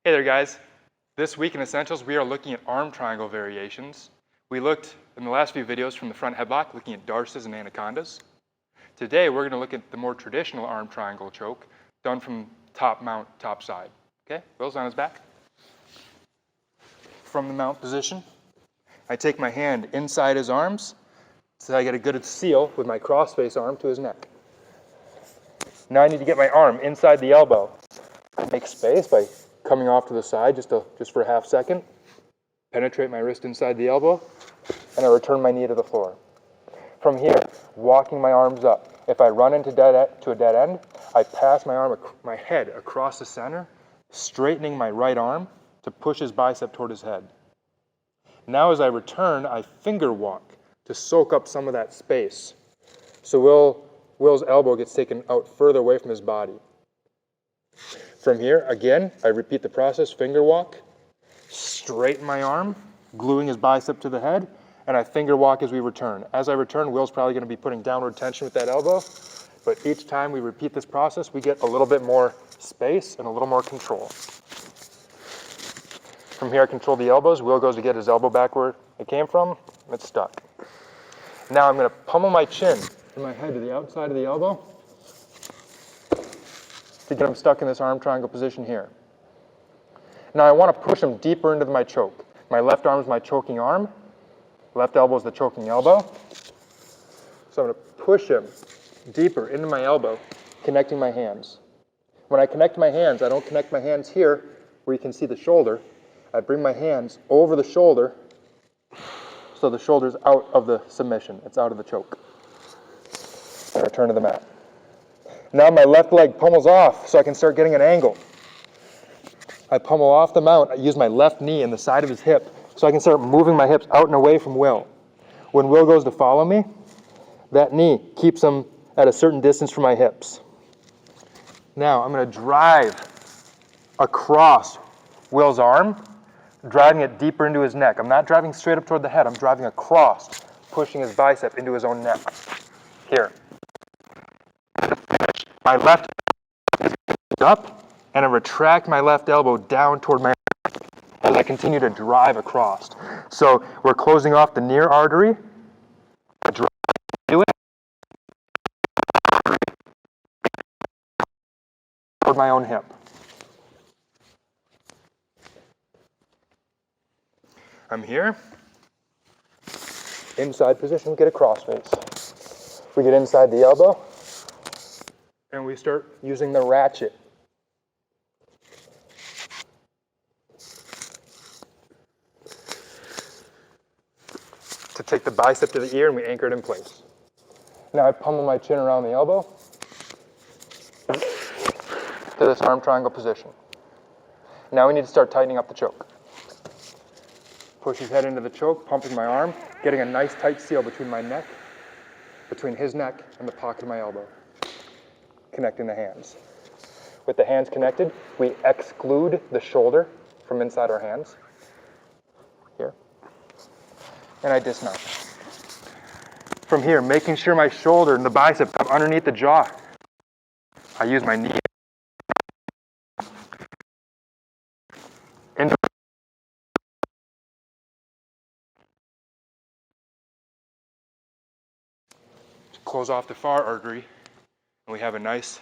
Hey there guys. This week in Essentials we are looking at arm triangle variations. We looked in the last few videos from the front headlock looking at darces and anacondas. Today we're going to look at the more traditional arm triangle choke done from top mount, top side. Okay, Will's on his back. From the mount position, I take my hand inside his arms so I get a good seal with my cross-face arm to his neck. Now I need to get my arm inside the elbow. Make space by coming off to the side just for a half second. Penetrate my wrist inside the elbow, and I return my knee to the floor. From here, walking my arms up. If I run into a dead end, I pass my head across the center, straightening my right arm to push his bicep toward his head. Now as I return, I finger walk to soak up some of that space. So Will's elbow gets taken out further away from his body. From here, again, I repeat the process, finger walk, straighten my arm, gluing his bicep to the head, and I finger walk as we return. As I return, Will's probably going to be putting downward tension with that elbow, but each time we repeat this process, we get a little bit more space and a little more control. From here, I control the elbows. Will goes to get his elbow back where it came from. It's stuck. Now I'm going to pummel my chin and my head to the outside of the elbow to get him stuck in this arm triangle position here. Now I want to push him deeper into my choke. My left arm is my choking arm. Left elbow is the choking elbow. So I'm going to push him deeper into my elbow, connecting my hands. When I connect my hands, I don't connect my hands here where you can see the shoulder. I bring my hands over the shoulder so the shoulder's out of the submission. It's out of the choke. I return to the mat. Now my left leg pummels off so I can start getting an angle. I pummel off the mount. I use my left knee in the side of his hip so I can start moving my hips out and away from Will. When Will goes to follow me, that knee keeps him at a certain distance from my hips. Now I'm going to drive across Will's arm, driving it deeper into his neck. I'm not driving straight up toward the head. I'm driving across, pushing his bicep into his own neck. Here. My left is up, and I retract my left elbow down toward my neck as I continue to drive across. So we're closing off the near artery. Drive into it. Toward my own hip. I'm here. Inside position, we get a crossface. We get inside the elbow, and we start using the ratchet. To take the bicep to the ear, and we anchor it in place. Now I pummel my chin around the elbow to this arm triangle position. Now we need to start tightening up the choke. Push his head into the choke, pumping my arm, getting a nice tight seal between my neck, between his neck and the pocket of my elbow. Connecting the hands. With the hands connected, we exclude the shoulder from inside our hands. Here. And I dismount. From here, making sure my shoulder and the bicep come underneath the jaw. I use my knee. Into close off the far artery, and we have a nice